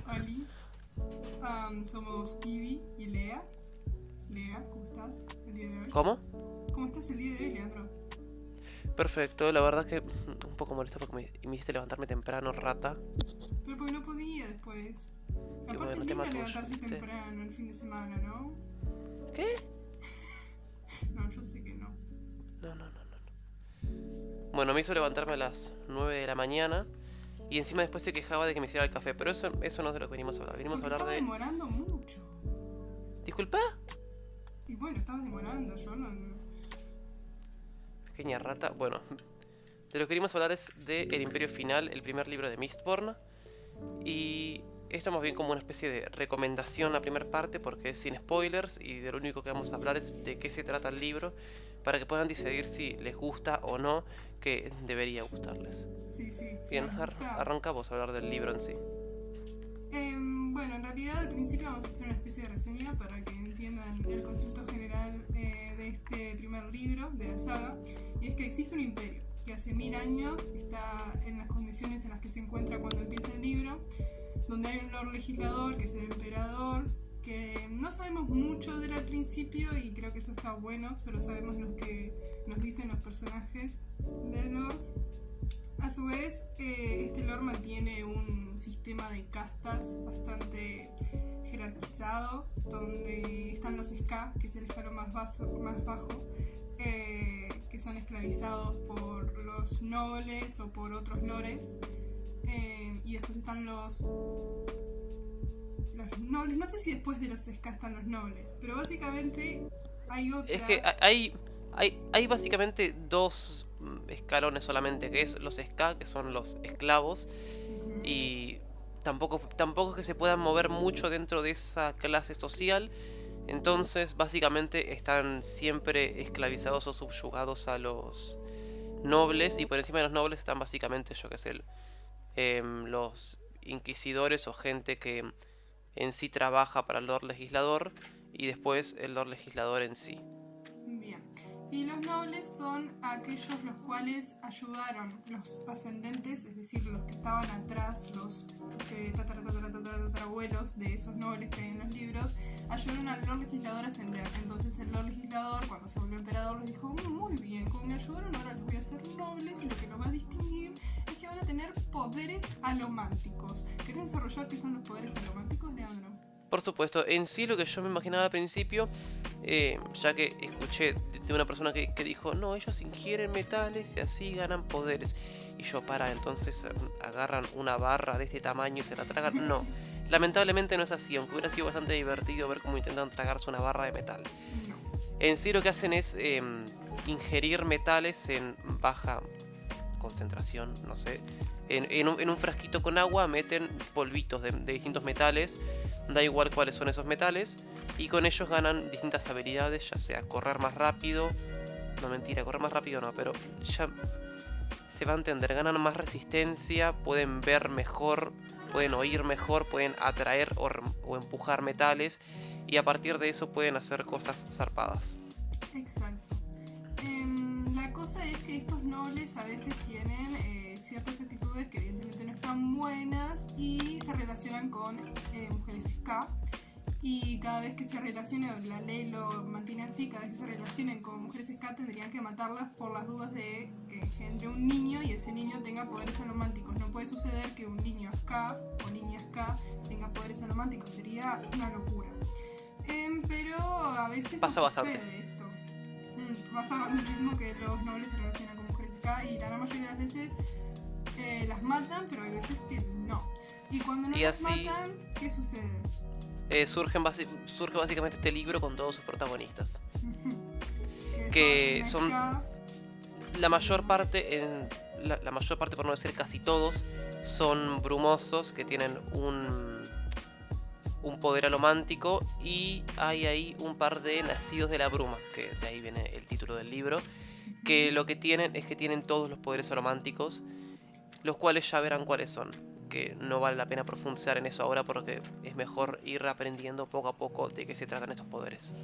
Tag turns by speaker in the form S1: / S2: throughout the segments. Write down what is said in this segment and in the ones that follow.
S1: Alice. Somos Ivy y Lea. Lea, ¿cómo estás el día de hoy?
S2: ¿Cómo?
S1: ¿Cómo estás el día de hoy, Leandro?
S2: Perfecto, la verdad que un poco molesto porque me hiciste levantarme temprano, rata.
S1: Pero porque no podía después.
S2: Y
S1: Aparte
S2: bueno,
S1: es
S2: tema
S1: lindo
S2: tuyo,
S1: levantarse
S2: ¿viste?
S1: temprano el fin de semana, ¿no?
S2: ¿Qué?
S1: No, yo sé que no.
S2: No, no, no, no. Bueno, me hizo levantarme a las 9 de la mañana y encima después se quejaba de que me hiciera el café, pero eso no es de lo que venimos a hablar. Venimos a
S1: Porque
S2: hablar
S1: estaba
S2: de...
S1: demorando mucho.
S2: ¿Disculpa?
S1: Y bueno, estabas demorando, yo no.
S2: Pequeña rata. Bueno, de lo que venimos a hablar es de El Imperio Final, el primer libro de Mistborn. Y esto más bien como una especie de recomendación la primera parte porque es sin spoilers y de lo único que vamos a hablar es de qué se trata el libro para que puedan decidir si les gusta o no, que debería gustarles.
S1: Sí, sí, si
S2: Bien,
S1: nos gusta.
S2: arranca vos a hablar del libro en sí.
S1: Bueno, en realidad al principio vamos a hacer una especie de reseña para que entiendan el concepto general de este primer libro de la saga. Y es que existe un imperio que hace 1000 años está en las condiciones en las que se encuentra cuando empieza el libro, donde hay un lord legislador que es el emperador, que no sabemos mucho de él al principio y creo que eso está bueno, solo sabemos lo que nos dicen los personajes del lord. A su vez, este lord mantiene un sistema de castas bastante jerarquizado, donde están los ska, que es el escalón más bajo, que son esclavizados por los nobles o por otros lores. Y después están los nobles, no sé si después de los ska están los nobles, pero básicamente hay
S2: Es que
S1: otra.
S2: hay básicamente dos escalones solamente, que es los ska, que son los esclavos,
S1: Ujú.
S2: y tampoco es que se puedan mover mucho dentro de esa clase social. Entonces, básicamente están siempre esclavizados o subyugados a los nobles, y por encima de los nobles están básicamente, yo qué sé, los inquisidores o gente que en sí trabaja para el Lord Legislador, y después el Lord Legislador en sí.
S1: Bien. Y los nobles son aquellos los cuales ayudaron, los ascendentes, es decir, los que estaban atrás, los tatarabuelos de esos nobles que hay en los libros, ayudaron al Lord Legislador a ascender. Entonces el Lord Legislador, cuando se volvió emperador, les dijo, muy bien, como me ayudaron, ahora les voy a hacer nobles y lo que los va a distinguir es que van a tener poderes alománticos. ¿Querés desarrollar qué son los poderes alománticos, Leandro?
S2: Por supuesto, en sí lo que yo me imaginaba al principio, ya que escuché de una persona que dijo, no, ellos ingieren metales y así ganan poderes. Y yo, entonces agarran una barra de este tamaño y se la tragan. No, lamentablemente no es así, aunque hubiera sido bastante divertido ver cómo intentan tragarse una barra de metal.
S1: No.
S2: En sí lo que hacen es ingerir metales en baja concentración, no sé. En un frasquito con agua meten polvitos de distintos metales, da igual cuáles son esos metales, y con ellos ganan distintas habilidades, ya sea correr más rápido, no mentira, correr más rápido no, pero ya se va a entender, ganan más resistencia, pueden ver mejor, pueden oír mejor, pueden atraer o empujar metales, y a partir de eso pueden hacer cosas zarpadas.
S1: Exacto. La cosa es que estos nobles a veces tienen ciertas actitudes que evidentemente no están buenas y se relacionan con mujeres ska. Y cada vez que se relacionen, la ley lo mantiene así, cada vez que se relacionen con mujeres ska tendrían que matarlas por las dudas de que engendre un niño y ese niño tenga poderes alománticos. No puede suceder que un niño ska o niña ska tenga poderes alománticos, sería una locura. Pero a veces no
S2: Pasa bastante.
S1: sucede esto. Pasa muchísimo que los nobles se relacionan con mujeres ska y la gran mayoría de las veces las matan, pero hay veces que no. Y cuando no
S2: Y
S1: las
S2: así
S1: matan, ¿qué sucede?
S2: surge básicamente este libro con todos sus protagonistas,
S1: Que son
S2: que
S1: la
S2: son
S1: ska
S2: la
S1: y...
S2: mayor parte, la mayor parte, por no decir casi todos, son brumosos, que tienen un poder alomántico, y hay ahí un par de nacidos de la bruma, que de ahí viene el título del libro, que lo que tienen es que tienen todos los poderes alománticos, los cuales ya verán cuáles son, que no vale la pena profundizar en eso ahora porque es mejor ir aprendiendo poco a poco de qué se tratan estos poderes.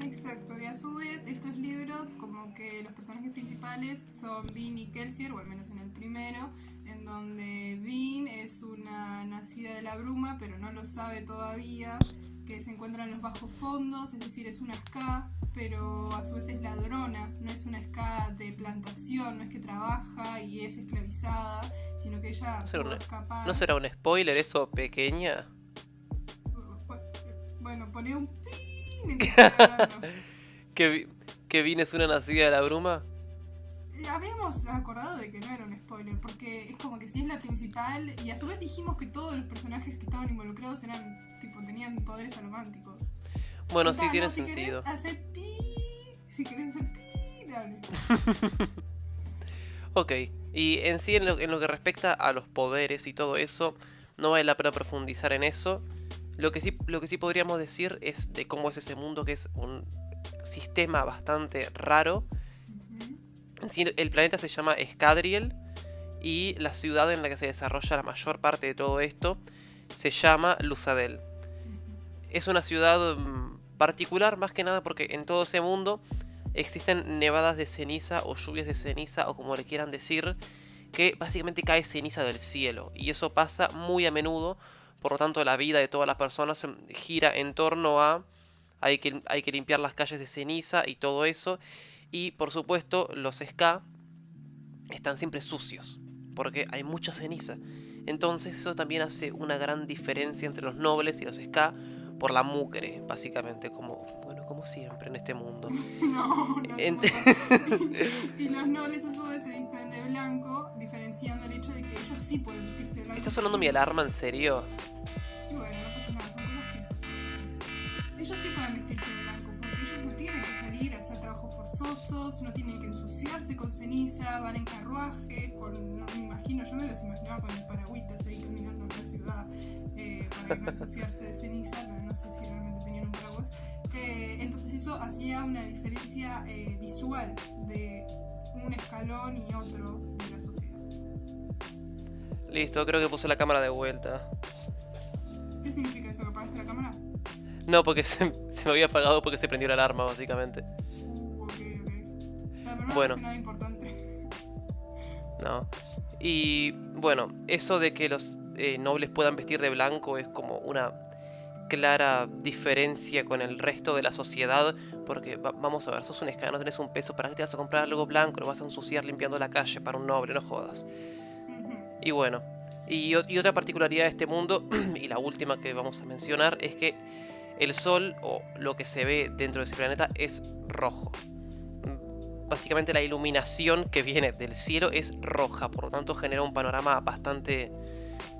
S1: Exacto, y a su vez estos libros como que los personajes principales son Vin y Kelsier, o al menos en el primero, en en donde Vin es una nacida de la bruma, pero no lo sabe todavía, que se encuentra en los bajos fondos, es decir, es una ska, pero a su vez es ladrona, no es una ska de plantación, no es que trabaja y es esclavizada, sino que ella pudo escapar.
S2: ¿No será un spoiler eso, pequeña?
S1: Bueno, poné un pi mientras estoy hablando.
S2: ¿Que Vin es una nacida de la bruma?
S1: Habíamos acordado de que no era un spoiler, porque es como que si es la principal, y a su vez dijimos que todos los personajes que estaban involucrados eran, tipo, tenían poderes alománticos.
S2: Bueno, sí, tiene sentido.
S1: Si querés hacer pi, dale.
S2: Ok, y en sí en lo que respecta a los poderes y todo eso, no vale la pena profundizar en eso. Lo que sí podríamos decir es de cómo es ese mundo, que es un sistema bastante raro. En sí, el planeta se llama Scadriel y la ciudad en la que se desarrolla la mayor parte de todo esto se llama Lusadel. Es una ciudad particular más que nada porque en todo ese mundo existen nevadas de ceniza o lluvias de ceniza o como le quieran decir, que básicamente cae ceniza del cielo y eso pasa muy a menudo. Por lo tanto, la vida de todas las personas gira en torno a hay que limpiar las calles de ceniza y todo eso. Y por supuesto, los ska están siempre sucios, porque hay mucha ceniza. Entonces eso también hace una gran diferencia entre los nobles y los ska por la mugre, básicamente, como siempre en este mundo.
S1: No. Y los nobles a su vez se visten de blanco, diferenciando el hecho de que ellos sí pueden vestirse de blanco.
S2: ¿Está sonando mi alarma en serio?
S1: Y bueno, no pasa nada, son cosas que ellos sí pueden vestirse de blanco, porque ellos no tienen que salir a hacer trabajos forzosos, no tienen que ensuciarse con ceniza, van en carruajes, no me imagino, yo me los imaginaba con el paragüitas ahí caminando en la ciudad para no ensuciarse de ceniza, no sé si realmente tenían un paraguas. Entonces eso hacía una diferencia visual de un escalón y otro de la sociedad.
S2: Listo, creo que puse la cámara de vuelta.
S1: ¿Qué significa eso? ¿Que apagaste la cámara?
S2: No, porque se me había apagado porque se prendió la alarma, básicamente.
S1: Ok. Pero no
S2: bueno.
S1: Es nada importante.
S2: No. Y bueno, eso de que los nobles puedan vestir de blanco es como una clara diferencia con el resto de la sociedad, porque vamos a ver, sos un ska, no tenés un peso, ¿para qué te vas a comprar algo blanco? Lo vas a ensuciar limpiando la calle para un noble, no jodas. Y bueno, y otra particularidad de este mundo, y la última que vamos a mencionar, es que el sol, o lo que se ve dentro de ese planeta, es rojo. Básicamente la iluminación que viene del cielo es roja, por lo tanto genera un panorama bastante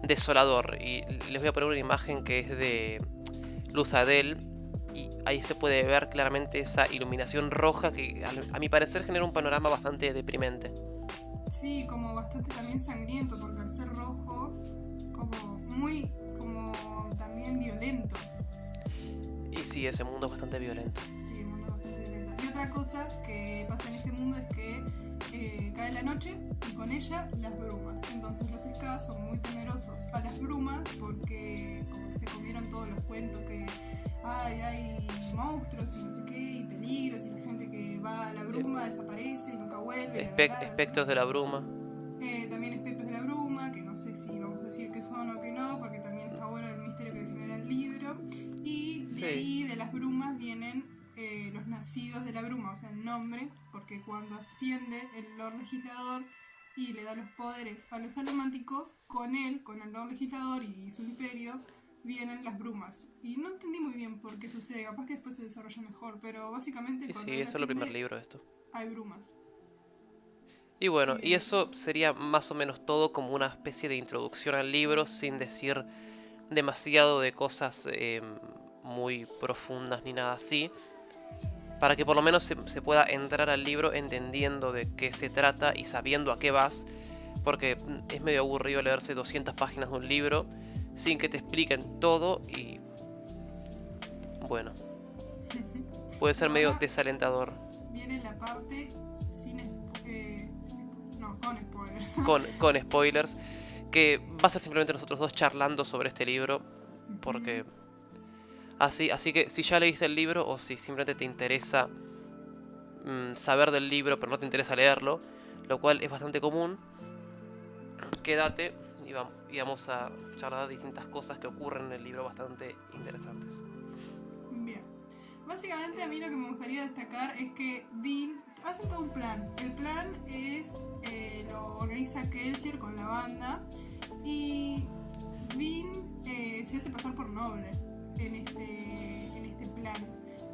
S2: desolador. Y les voy a poner una imagen que es de Lusadel y ahí se puede ver claramente esa iluminación roja que a mi parecer genera un panorama bastante deprimente.
S1: Sí, como bastante también sangriento, porque al ser rojo, como también violento.
S2: Y sí, ese mundo es bastante violento.
S1: Sí, el mundo es bastante violento. Y otra cosa que pasa en este mundo es que cae la noche y con ella las brumas. Entonces los ska son muy temerosos a las brumas porque como que se comieron todos los cuentos que hay monstruos y no sé qué, y peligros, y la gente que va a la bruma desaparece y nunca vuelve.
S2: Espectros de la bruma.
S1: También espectros de la bruma, que no sé si vamos a decir que son o que no, porque también está bueno el misterio que genera el libro. Y de ahí, de las brumas, vienen los nacidos de la bruma, o sea, el nombre, porque cuando asciende el Lord Legislador y le da los poderes a los alománticos, con el Lord Legislador y su imperio, vienen las brumas. Y no entendí muy bien por qué sucede, capaz que después se desarrolla mejor, pero básicamente cuando
S2: sí, eso es el primer libro de esto.
S1: Hay brumas.
S2: Y bueno, y eso sería más o menos todo como una especie de introducción al libro, sin decir demasiado de cosas muy profundas ni nada así, para que por lo menos se pueda entrar al libro entendiendo de qué se trata y sabiendo a qué vas, porque es medio aburrido leerse 200 páginas de un libro sin que te expliquen todo y bueno, puede ser medio desalentador.
S1: Viene la parte con spoilers.
S2: Con spoilers, que va a ser simplemente nosotros dos charlando sobre este libro, porque así que si ya leíste el libro o si simplemente te interesa saber del libro pero no te interesa leerlo, lo cual es bastante común, quédate y vamos a charlar de distintas cosas que ocurren en el libro bastante interesantes.
S1: Bien. Básicamente a mí lo que me gustaría destacar es que Bean hace todo un plan. El plan es, lo organiza Kelsier con la banda y Bean se hace pasar por noble en este plan.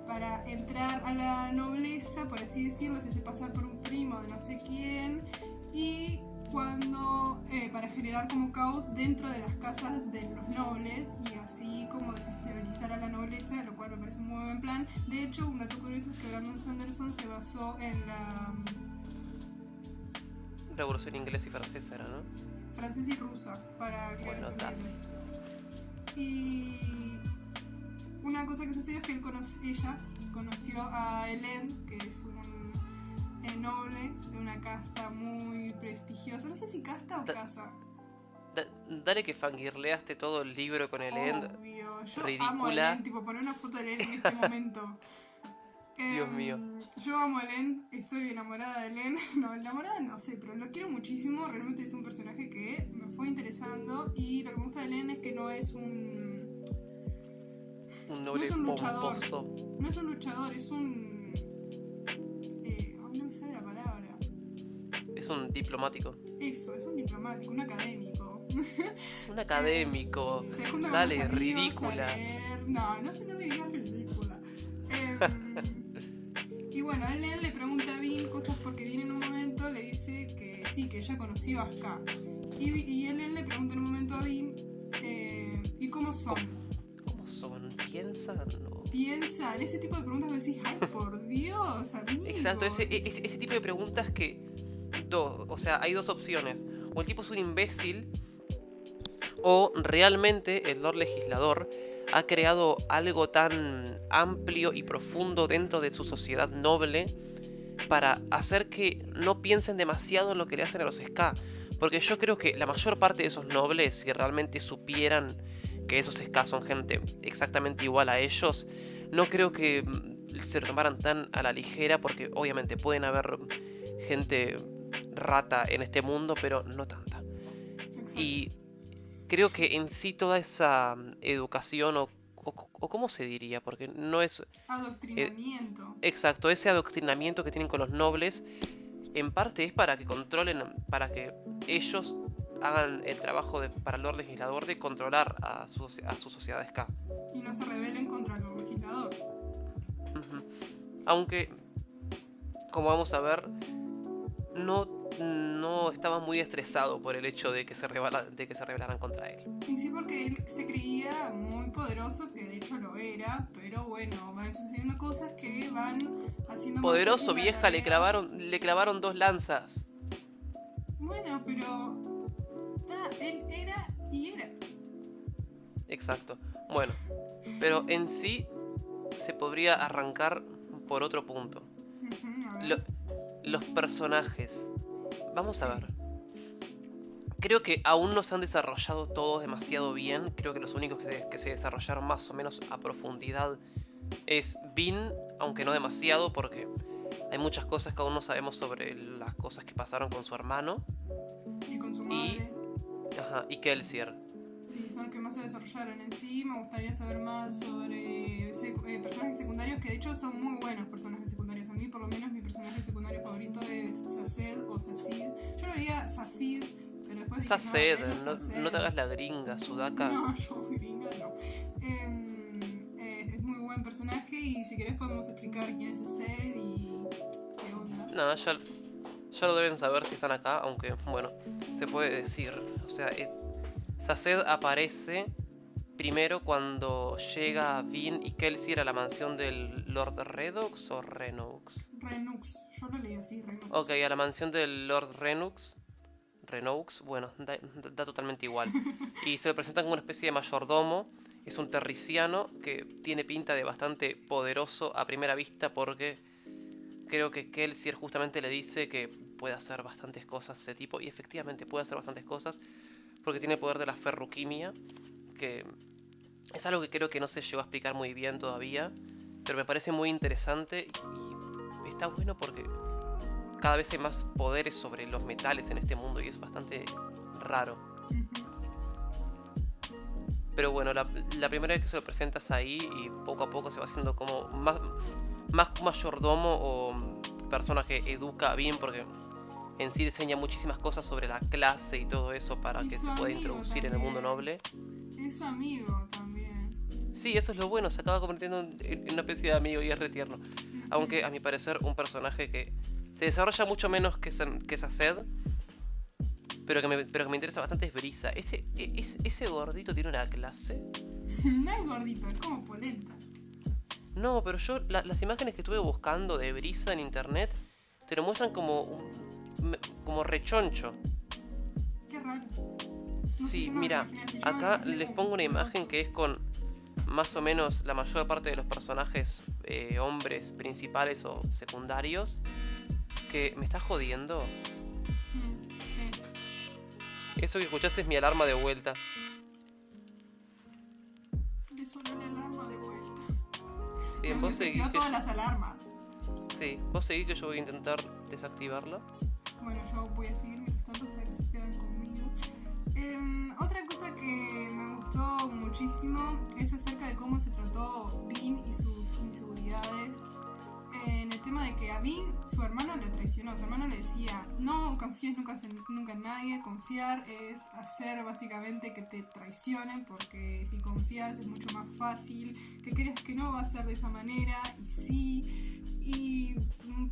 S1: Para entrar a la nobleza, por así decirlo, se hace pasar por un primo de no sé quién y para generar como caos dentro de las casas de los nobles y así como desestabilizar a la nobleza, lo cual me parece un muy buen plan. De hecho, un dato curioso es que Brandon Sanderson se basó en la
S2: Revolución inglesa y francesa era, ¿no?
S1: francesa y rusa para crear estos libros. Y una cosa que sucedió es que ella conoció a Hélène, que es un noble de una casta muy prestigiosa. No sé si casta o casa.
S2: Dale que fangirleaste todo el libro con Hélène.
S1: Obvio, yo
S2: ridícula.
S1: amo a Hélène, tipo poner una foto de Hélène en este momento.
S2: Dios mío.
S1: Yo amo a Hélène, estoy enamorada de Hélène. No, enamorada no sé, pero lo quiero muchísimo. Realmente es un personaje que me fue interesando. Y lo que me gusta de Hélène es que no es un
S2: noble
S1: no es un luchador.
S2: pomposo.
S1: No es un luchador, es un... no me sale la palabra.
S2: Es un diplomático.
S1: Eso, es un diplomático, un académico.
S2: Un académico.
S1: Se junta con
S2: Dale,
S1: los amigos
S2: ridícula.
S1: a leer. No sé, no me digas ridícula. Y bueno, él le pregunta a Bean cosas porque Bean en un momento le dice que sí, que ella conoció a Ska. Y él le pregunta en un momento a Bean, ¿y cómo son?
S2: ¿Cómo son? ¿Piensan? ¿No?
S1: Piensan, ese tipo de preguntas me decís, ay, por Dios, amigo.
S2: Exacto, ese tipo de preguntas que... o sea, hay dos opciones. O el tipo es un imbécil, o realmente el Lord Legislador ha creado algo tan amplio y profundo dentro de su sociedad noble para hacer que no piensen demasiado en lo que le hacen a los Ska. Porque yo creo que la mayor parte de esos nobles, si realmente supieran que esos Ska son gente exactamente igual a ellos, no creo que se lo tomaran tan a la ligera, porque obviamente pueden haber gente rata en este mundo, pero no tanta.
S1: Exacto.
S2: Y creo que en sí toda esa educación o ¿cómo se diría? Porque no es...
S1: Adoctrinamiento.
S2: Exacto, ese adoctrinamiento que tienen con los nobles, en parte es para que controlen, para que ellos hagan el trabajo para el Lord Legislador de controlar a su sociedad Ska.
S1: Y no se rebelen contra el legislador.
S2: Aunque, como vamos a ver, no estaba muy estresado por el hecho de que se rebelaran contra él.
S1: Y sí, porque él se creía muy poderoso, que de hecho lo era, pero bueno, van sucediendo cosas que van haciendo
S2: Poderoso,
S1: más fácil la
S2: vieja,
S1: tarea.
S2: le clavaron 2 lanzas.
S1: Bueno, pero él era y era.
S2: Exacto. Bueno, pero en sí se podría arrancar por otro punto.
S1: A ver.
S2: Los personajes. Vamos a ver. Creo que aún no se han desarrollado todos demasiado bien. Creo que los únicos que se desarrollaron más o menos a profundidad es Bean, aunque no demasiado, porque hay muchas cosas que aún no sabemos sobre las cosas que pasaron con su hermano.
S1: Y con su madre.
S2: Y Kelsier.
S1: Sí, son los que más se desarrollaron en sí. Me gustaría saber más sobre personajes secundarios, que de hecho son muy buenos personajes secundarios. A mí, por lo menos, mi personaje secundario favorito es Saced o Sacid. Yo lo diría Sacid, pero después dije,
S2: Saced,
S1: Saced.
S2: no te hagas la gringa, Sudaka.
S1: No, yo gringa no. Es muy buen personaje y si querés podemos explicar quién es Saced y qué onda.
S2: No, ya lo deben saber si están acá, aunque, bueno, se puede decir. O sea, Saced aparece primero cuando llega Bean y Kelsier a la mansión del Lord Redux o Renux.
S1: Renux, yo lo leí así, Renux.
S2: Ok, a la mansión del Lord Renux. Renux, bueno, da totalmente igual. Y se le presentan como una especie de mayordomo. Es un terriciano que tiene pinta de bastante poderoso a primera vista, porque creo que Kelsier justamente le dice que puede hacer bastantes cosas ese tipo. Y efectivamente puede hacer bastantes cosas, porque tiene el poder de la ferruquimia, que es algo que creo que no se llegó a explicar muy bien todavía, pero me parece muy interesante y está bueno porque cada vez hay más poderes sobre los metales en este mundo y es bastante raro.
S1: Ujú.
S2: Pero bueno, la primera vez que se lo presentas ahí y poco a poco se va haciendo como más mayordomo o persona que educa bien porque en sí enseña muchísimas cosas sobre la clase y todo eso para
S1: Y
S2: que
S1: su
S2: se pueda
S1: amigo
S2: introducir en el mundo
S1: también.
S2: noble.
S1: Es su amigo también.
S2: Sí, eso es lo bueno, se acaba convirtiendo en una especie de amigo y es re tierno. Aunque
S1: Ujú.
S2: a mi parecer un personaje que se desarrolla mucho menos que Saced, pero que me interesa bastante es Brisa. Ese gordito tiene una clase.
S1: No es gordito, es como polenta.
S2: No, pero yo las imágenes que estuve buscando de Brisa en internet te lo muestran como rechoncho.
S1: Qué raro. No sé,
S2: Sí,
S1: yo no me lo
S2: mira,
S1: imaginé así, yo me lo
S2: acá
S1: imaginé
S2: les
S1: como
S2: pongo una imagen
S1: musculoso.
S2: que es con más o menos la mayor parte de los personajes hombres principales o secundarios. Que me está jodiendo.
S1: Eh,
S2: Eso que escuchás es mi alarma de vuelta.
S1: le sonó la alarma de vuelta.
S2: Bien,
S1: Bueno,
S2: vos seguí
S1: desactivó
S2: que
S1: todas las alarmas.
S2: sí, vos seguí que yo voy a intentar desactivarla.
S1: Bueno, yo voy a seguir mientras tanto se quedan conmigo. Otra cosa que me gustó muchísimo es acerca de cómo se trató Bean y sus inseguridades. En el tema de que a Bean su hermano le traicionó. Su hermano le decía: no confíes nunca en nadie. Confiar es hacer básicamente que te traicionen, porque si confías es mucho más fácil. Que creas que no va a ser de esa manera, y sí. Y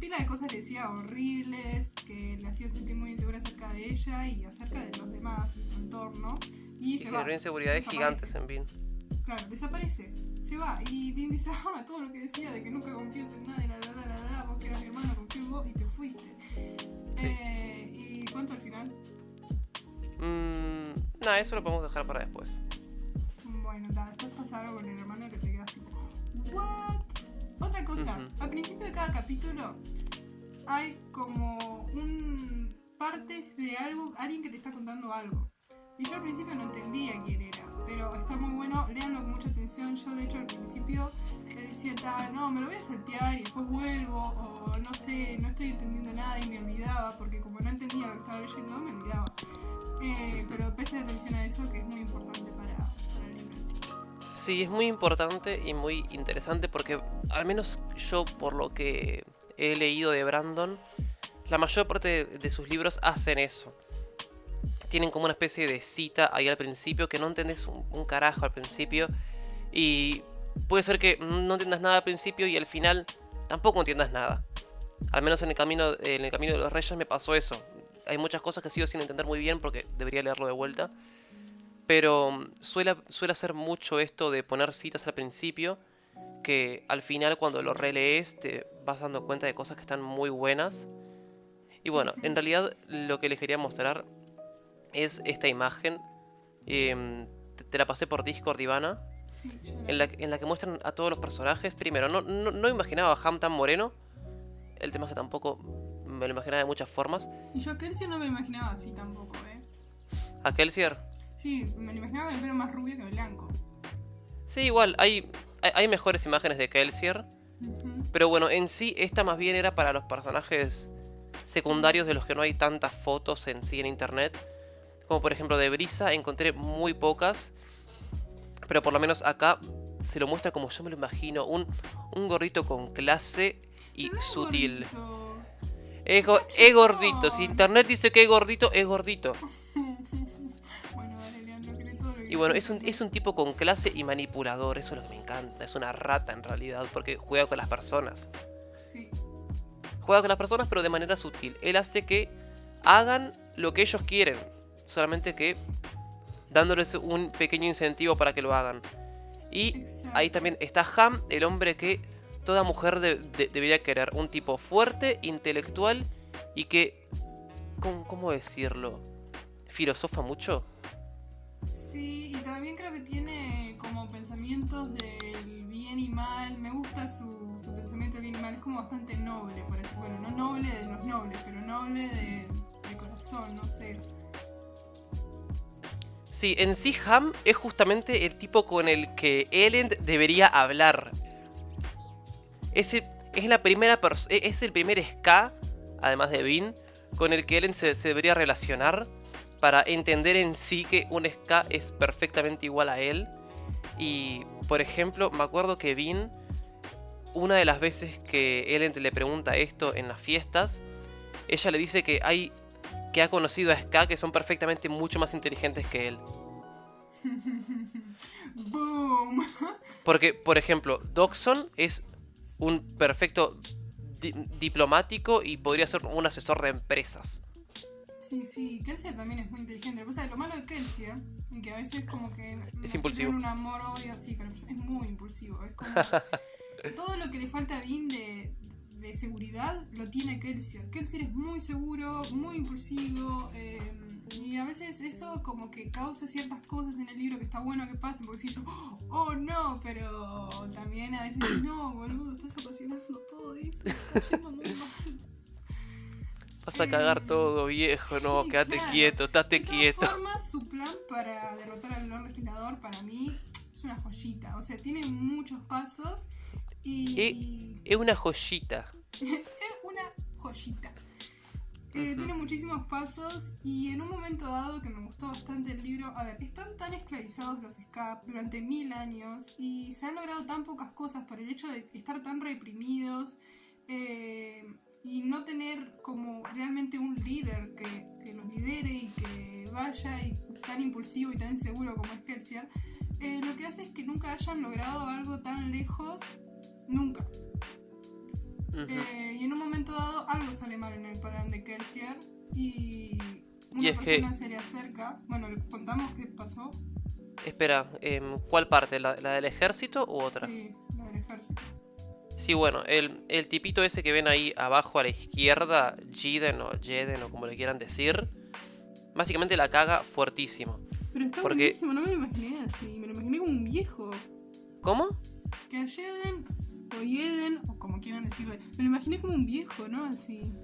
S1: pila de cosas le decía horribles, que le hacían sentir muy insegura acerca de ella y acerca de los demás, de su entorno. Y
S2: Y
S1: se
S2: generó
S1: va,
S2: inseguridades gigantes
S1: desaparece.
S2: en Bean.
S1: Claro, desaparece, se va. Y Dean dice: ah, todo lo que decía de que nunca confíes en nadie, vos que eras mi hermano, confío en vos, y te fuiste.
S2: Sí.
S1: ¿Y cuánto al final?
S2: Nada, eso lo podemos dejar para después.
S1: Bueno, después pasa algo con el hermano que te quedas tipo: ¿what? Otra cosa,
S2: Ujú.
S1: al principio de cada capítulo hay como un partes de algo, alguien que te está contando algo. Y yo al principio no entendía quién era, pero está muy bueno, léanlo con mucha atención. Yo de hecho al principio le decía: no, me lo voy a saltear y después vuelvo, o no sé, no estoy entendiendo nada, y me olvidaba, porque como no entendía lo que estaba leyendo, me olvidaba.
S2: Ujú.
S1: Pero presten atención a eso, que es muy importante para el libro en sí.
S2: Sí, es muy importante y muy interesante porque al menos yo por lo que he leído de Brandon, la mayor parte de sus libros hacen eso. Tienen como una especie de cita ahí al principio que no entendés un carajo al principio y puede ser que no entiendas nada al principio y al final tampoco entiendas nada. Al menos en el camino de los Reyes me pasó eso. Hay muchas cosas que sigo sin entender muy bien porque debería leerlo de vuelta. Pero suele hacer mucho esto de poner citas al principio, que al final cuando lo relees te vas dando cuenta de cosas que están muy buenas. Y bueno, en
S1: Ujú.
S2: realidad lo que les quería mostrar es esta imagen. Te la pasé por Discord, Ivana.
S1: Sí, yo la
S2: En
S1: vi.
S2: la que muestran a todos los personajes. Primero, no imaginaba a Ham tan moreno. El tema es que tampoco me lo imaginaba de muchas formas.
S1: Y yo a Kelsia no me lo imaginaba así tampoco, ¿eh?
S2: A Kelsier.
S1: Sí, me lo imaginaba con el pelo más rubio que blanco.
S2: Sí, igual, hay mejores imágenes de Kelsier.
S1: Ujú.
S2: Pero bueno, en sí esta más bien era para los personajes secundarios de los que no hay tantas fotos en sí en internet. Como por ejemplo de Brisa, encontré muy pocas. Pero por lo menos acá se lo muestra como yo me lo imagino. Un gordito con clase y
S1: Pero no es
S2: sutil.
S1: gordito.
S2: Es,
S1: Es
S2: es gordito. Si
S1: cachetón.
S2: internet dice que es gordito, es gordito.
S1: Bueno, dale, Leandro, cree todo lo que
S2: Y
S1: dice
S2: bueno,
S1: internet.
S2: es un tipo con clase y manipulador. Eso es lo que me encanta. Es una rata en realidad. Porque juega con las personas.
S1: Sí.
S2: Juega con las personas pero de manera sutil. Él hace que hagan lo que ellos quieren. Solamente que dándoles un pequeño incentivo para que lo hagan. Y ahí
S1: Exacto.
S2: también está Ham, el hombre que toda mujer debería querer. Un tipo fuerte, intelectual y que... ¿Cómo decirlo? ¿Filosofa mucho?
S1: Sí, y también creo que tiene como pensamientos del bien y mal. Me gusta su pensamiento del bien y mal. Es como bastante noble, por así. Bueno, no noble de los nobles, pero noble de corazón, no sé.
S2: Sí, en sí Ham es justamente el tipo con el que Elend debería hablar. Es la primera es el primer Ska, además de Bean, con el que Ellen se debería relacionar. para entender en sí que un Ska es perfectamente igual a él. Y, por ejemplo, me acuerdo que Vin, una de las veces que Elend le pregunta esto en las fiestas, ella le dice que ha conocido a Ska que son perfectamente mucho más inteligentes que él.
S1: ¡Boom!
S2: Porque, por ejemplo, Dockson es un perfecto diplomático y podría ser un asesor de empresas.
S1: Sí, Kelsier también es muy inteligente. Lo que pasa es que lo malo de Kelsier, y que a veces como que
S2: Es impulsivo.
S1: un amor-odio así, pero es muy impulsivo. Es como todo lo que le falta a Vin de seguridad lo tiene Kelsier. Kelsier es muy seguro, muy impulsivo, y a veces eso como que causa ciertas cosas en el libro que está bueno que pasen, porque si yo, oh no, pero también a veces no, boludo, estás ocasionando todo eso, está yendo muy mal.
S2: Vas a cagar todo, viejo, no,
S1: Sí,
S2: quédate
S1: claro.
S2: quieto, estate
S1: De todas
S2: quieto.
S1: formas, su plan para derrotar al Lord Legislador para mí es una joyita. O sea, tiene muchos pasos y
S2: Es una joyita.
S1: es una joyita. Tiene muchísimos pasos y en un momento dado que me gustó bastante el libro, a ver, están tan esclavizados los Ska durante 1000 años y se han logrado tan pocas cosas por el hecho de estar tan reprimidos, y no tener como realmente un líder que los lidere y que vaya y tan impulsivo y tan seguro como es Kelsier, lo que hace es que nunca hayan logrado algo tan lejos, nunca. Y en un momento dado algo sale mal en el plan de Kelsier y una persona se le acerca. Bueno, ¿le contamos qué pasó?
S2: Espera, ¿cuál parte? ¿La del ejército u otra?
S1: Sí, la del ejército.
S2: Sí, bueno, el tipito ese que ven ahí abajo a la izquierda, Jeden o como le quieran decir, básicamente la caga fuertísimo.
S1: Pero está buenísimo, no me lo imaginé así, me lo imaginé como un viejo.
S2: ¿Cómo?
S1: Que a Jeden, o como quieran decirle, me lo imaginé como un viejo, ¿no? Así.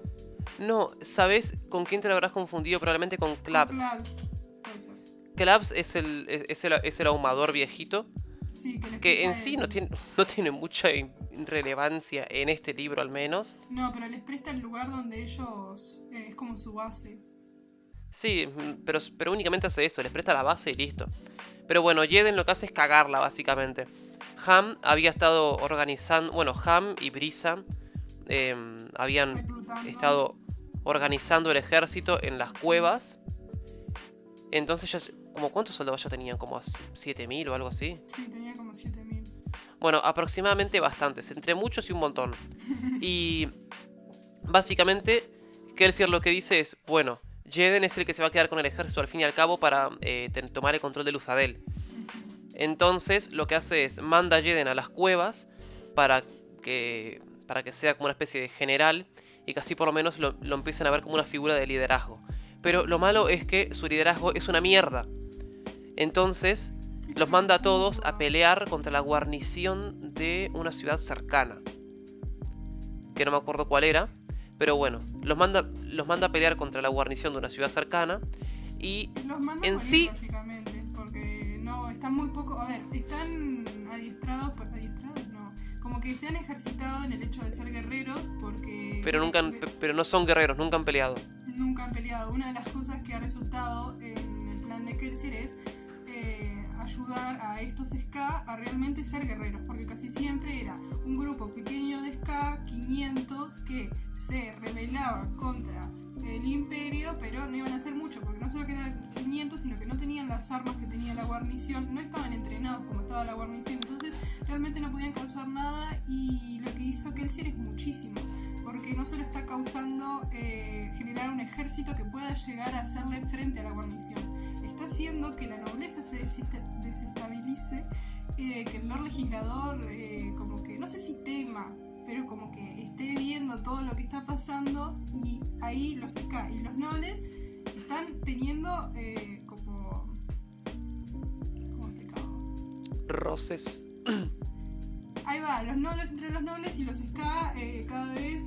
S2: No, ¿sabes con quién te lo habrás confundido? Probablemente con Claps.
S1: Claps, puede ser.
S2: Claps es el ahumador viejito.
S1: Sí,
S2: que en sí no tiene mucha relevancia en este libro al menos.
S1: No, pero les presta el lugar donde ellos, es como su base.
S2: Sí, pero únicamente hace eso, les presta la base y listo. Pero bueno, Jeden lo que hace es cagarla básicamente. Ham había estado organizando, bueno, Ham y Brisa habían estado organizando el ejército en las cuevas. Entonces ya, como ¿cuántos soldados ya tenían? ¿Como 7000 o algo así?
S1: Sí, tenía como 7000.
S2: Bueno, aproximadamente bastantes, entre muchos y un montón. Y básicamente Kelsier lo que dice es, bueno, Jeden es el que se va a quedar con el ejército al fin y al cabo para tomar el control de Luthadel. Entonces lo que hace es manda a Jeden a las cuevas para que sea como una especie de general y que así por lo menos lo empiecen a ver como una figura de liderazgo. Pero lo malo es que su liderazgo es una mierda. Entonces los manda a todos a pelear contra la guarnición de una ciudad cercana, que no me acuerdo cuál era, pero bueno, los manda a pelear contra la guarnición de una ciudad cercana. Y
S1: los manda
S2: en
S1: a morir,
S2: sí
S1: básicamente, porque no, están muy poco, a ver, están adiestrados, no, como que se han ejercitado en el hecho de ser guerreros, porque
S2: pero no son guerreros, nunca han peleado.
S1: Nunca han peleado. Una de las cosas que ha resultado en el plan de Kelsier es ayudar a estos Ska a realmente ser guerreros, porque casi siempre era un grupo pequeño de Ska, 500, que se rebelaban contra el imperio, pero no iban a hacer mucho, porque no solo que eran 500, sino que no tenían las armas que tenía la guarnición, no estaban entrenados como estaba la guarnición, entonces realmente no podían causar nada, y lo que hizo Kelsier es muchísimo, porque no solo está causando generar un ejército que pueda llegar a hacerle frente a la guarnición, está haciendo que la nobleza se desestabilice, que el Lord Legislador como que, no sé si tema, pero como que esté viendo todo lo que está pasando, y ahí los Ska y los nobles están teniendo ¿cómo explicado?
S2: Roces.
S1: Ahí va, los nobles entre los nobles y los Ska cada vez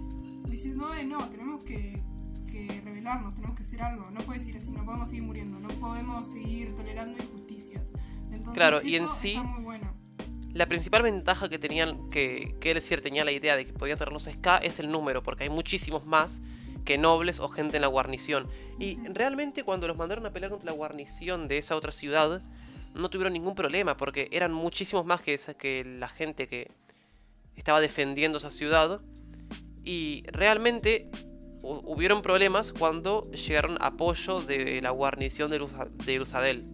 S1: diciendo, no, tenemos que rebelarnos, tenemos que hacer algo, no puede ser así, no podemos seguir muriendo, no podemos seguir tolerando injusticias. Entonces,
S2: claro,
S1: eso
S2: y en sí
S1: está muy bueno.
S2: La principal ventaja que tenían, que Kelsier tenía la idea de que podían tener los Ska, es el número, porque hay muchísimos más que nobles o gente en la guarnición. Y realmente cuando los mandaron a pelear contra la guarnición de esa otra ciudad, no tuvieron ningún problema, porque eran muchísimos más que la gente que estaba defendiendo esa ciudad. Y realmente hubieron problemas cuando llegaron apoyo de la guarnición de Luzadel.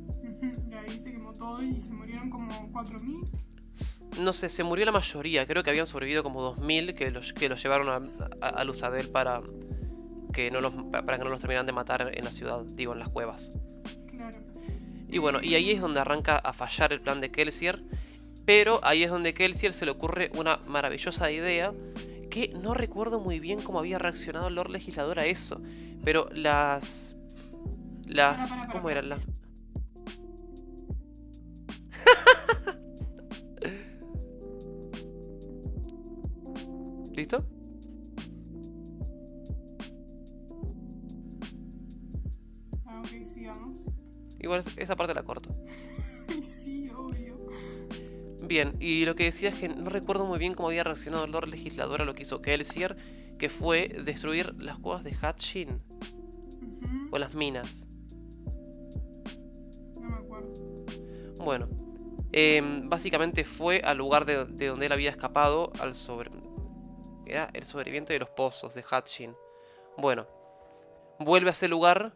S1: Y ahí se quemó todo y se murieron como 4.000.
S2: No sé, se murió la mayoría. Creo que habían sobrevivido como 2000 que los llevaron a Luzadel para que no los terminaran de matar en la ciudad, digo, en las cuevas.
S1: Claro.
S2: Y bueno, y ahí es donde arranca a fallar el plan de Kelsier. Pero ahí es donde Kelsier se le ocurre una maravillosa idea, que no recuerdo muy bien cómo había reaccionado el Lord Legislador a eso. Pero ¿cómo eran las? ¿Listo?
S1: Ok, sigamos.
S2: Igual esa parte la corto.
S1: Sí, obvio.
S2: Bien, y lo que decía es que no recuerdo muy bien cómo había reaccionado el Lord Legislador a lo que hizo Kelsier, que fue destruir las cuevas de Hatchin. O las minas.
S1: No me acuerdo.
S2: Bueno, básicamente fue al lugar de donde él había escapado, era el sobreviviente de los pozos de Hatchin. Bueno, vuelve a ese lugar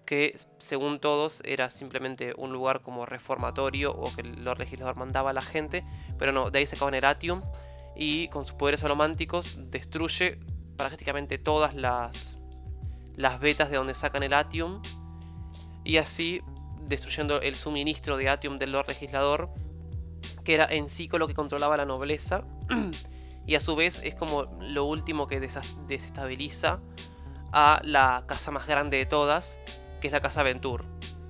S2: que según todos era simplemente un lugar como reformatorio o que el Lord Legislador mandaba a la gente, pero no, de ahí sacaban Eratium y con sus poderes holománticos destruye prácticamente todas las vetas de donde sacan el Atium, y así destruyendo el suministro de Atium del Lord Legislador, que era en sí con lo que controlaba la nobleza. Y a su vez es como lo último que desestabiliza a la casa más grande de todas, que es la casa Ventur,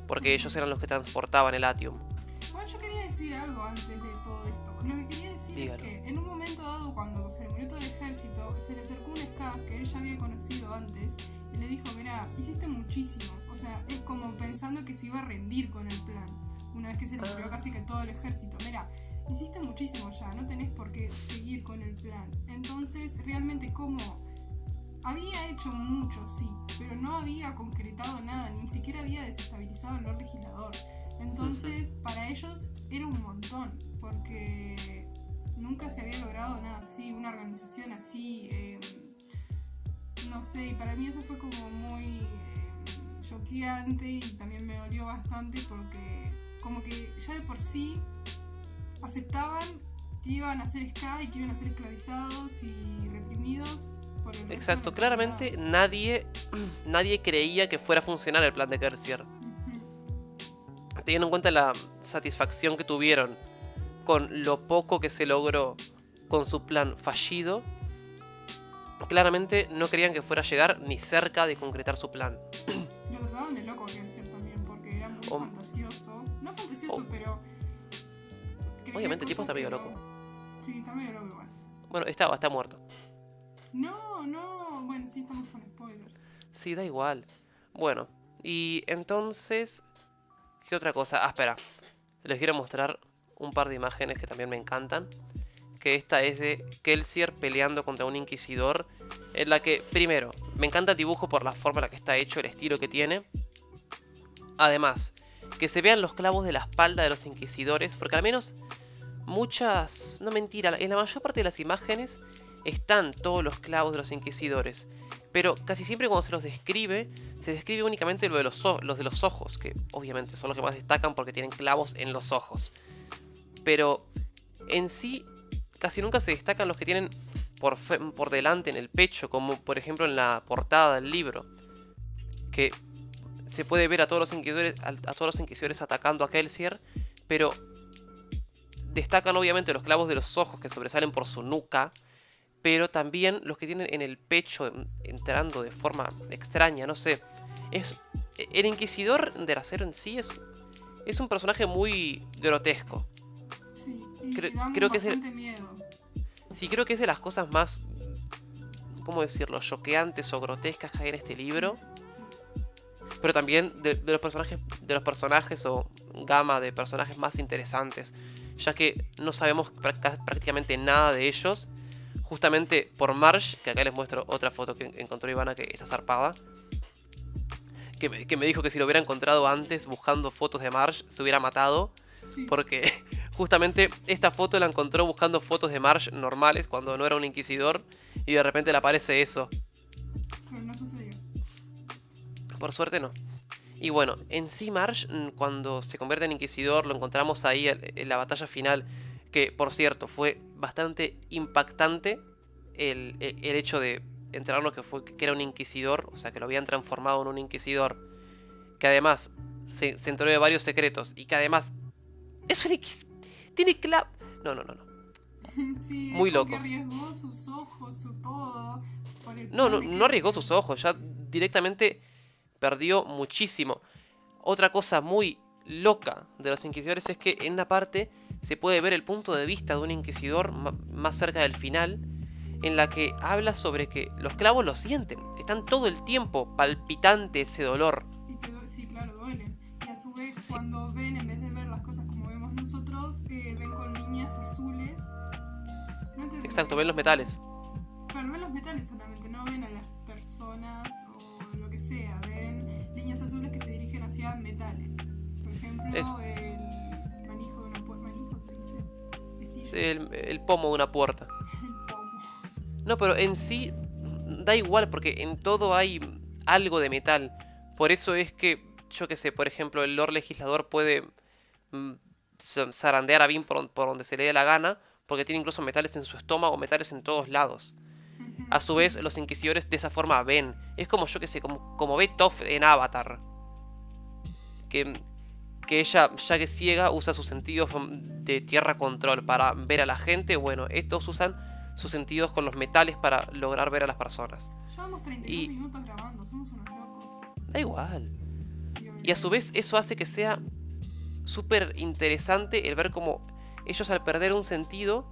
S2: porque ellos eran los que transportaban el Atium.
S1: Bueno, yo quería decir algo antes de todo esto. Lo que quería decir
S2: Dígalo.
S1: es que en un momento dado, cuando se le murió todo el ejército, se le acercó un Ska que él ya había conocido antes y le dijo: mira, hiciste muchísimo. O sea, es como pensando que se iba a rendir con el plan. Una vez que se le murió casi que todo el ejército. Mira, hiciste muchísimo ya, no tenés por qué seguir con el plan. Entonces, realmente, como había hecho mucho, sí, pero no había concretado nada, ni siquiera había desestabilizado al Lord Legislador. Entonces, para ellos era un montón, porque nunca se había logrado nada así, una organización así, no sé, y para mí eso fue como muy choqueante y también me dolió bastante porque como que ya de por sí aceptaban que iban a ser ska y que iban a ser esclavizados y reprimidos por el
S2: Exacto, claramente nadie creía que fuera a funcionar el plan de Kelsier. Teniendo en cuenta la satisfacción que tuvieron con lo poco que se logró con su plan fallido, claramente no creían que fuera a llegar ni cerca de concretar su plan.
S1: Lo trataban de loco a Kelsier también, porque era muy fantasioso. No fantasioso, pero...
S2: Obviamente el tipo está medio loco.
S1: Sí, está medio loco igual.
S2: Bueno, está muerto.
S1: No, bueno, sí, estamos con spoilers.
S2: Sí, da igual. Bueno, y entonces... ¿Qué otra cosa? Espera. Les quiero mostrar un par de imágenes que también me encantan. Que esta es de Kelsier peleando contra un inquisidor. En la que, primero, me encanta el dibujo por la forma en la que está hecho, el estilo que tiene. Además, que se vean los clavos de la espalda de los inquisidores. Porque al menos muchas... No, mentira. En la mayor parte de las imágenes están todos los clavos de los inquisidores. Pero casi siempre cuando se los describe, se describe únicamente los de los ojos, que obviamente son los que más destacan porque tienen clavos en los ojos. Pero en sí, casi nunca se destacan los que tienen por delante en el pecho, como por ejemplo en la portada del libro. Que se puede ver a todos los inquisidores atacando a Kelsier, pero destacan obviamente los clavos de los ojos que sobresalen por su nuca. Pero también los que tienen en el pecho entrando de forma extraña, no sé. El Inquisidor del Acero en sí es un personaje muy grotesco.
S1: Sí, y creo
S2: que
S1: bastante miedo.
S2: Sí, creo que es de las cosas más, ¿cómo decirlo?, choqueantes o grotescas que hay en este libro. Sí. Pero también de los personajes o gama de personajes más interesantes, ya que no sabemos prácticamente nada de ellos. justamente por Marge, que acá les muestro otra foto que encontró Ivana, que está zarpada, que me dijo que si lo hubiera encontrado antes buscando fotos de Marge, se hubiera matado,
S1: Sí.
S2: porque justamente esta foto la encontró buscando fotos de Marge normales, cuando no era un inquisidor, y de repente le aparece eso.
S1: Pero no sucedió.
S2: Por suerte no. Y bueno, en sí Marge, cuando se convierte en inquisidor, lo encontramos ahí en la batalla final, que por cierto fue bastante impactante el hecho de enterarnos que era un inquisidor, o sea que lo habían transformado en un inquisidor, que además se enteró de varios secretos y que además es un inquisidor, tiene clav... No, no, no, no.
S1: Sí,
S2: Muy
S1: es como que
S2: loco.
S1: arriesgó sus ojos, su todo, por el
S2: No,
S1: plan
S2: no,
S1: de
S2: no arriesgó
S1: Kelsier.
S2: sus ojos, ya directamente perdió muchísimo. Otra cosa muy loca de los inquisidores es que en una parte se puede ver el punto de vista de un inquisidor más cerca del final, en la que habla sobre que los clavos lo sienten, están todo el tiempo palpitante ese dolor.
S1: Y que sí, claro, duelen. Y a su vez,
S2: Sí,
S1: cuando ven, en vez de ver las cosas como vemos nosotros, ven con líneas azules. No entiendo por
S2: exacto,
S1: qué
S2: ven los
S1: eso.
S2: metales.
S1: Claro, ven los metales solamente, no ven a las personas o lo que sea. Ven líneas azules que se dirigen hacia metales. Por ejemplo,
S2: Es,
S1: el manijo de una puerta. ¿Manijo se dice?
S2: es
S1: Pestillo.
S2: el pomo de una puerta.
S1: El pomo.
S2: No, pero en sí da igual porque en todo hay algo de metal. Por eso es que, yo que sé, por ejemplo, el Lord Legislador puede mm, zarandear a Bean por donde se le dé la gana, porque tiene incluso metales en su estómago, metales en todos lados. A su vez,
S1: Sí.
S2: los inquisidores de esa forma ven. Es como yo que sé, como ve Toph en Avatar. Que, que ella, ya que es ciega, usa sus sentidos de tierra control para ver a la gente. Bueno, estos usan sus sentidos con los metales para lograr ver a las personas.
S1: Llevamos 32
S2: Y
S1: minutos grabando, somos unos locos.
S2: da igual.
S1: Sí, obvio.
S2: Y a su vez eso hace que sea súper interesante el ver cómo ellos al perder un sentido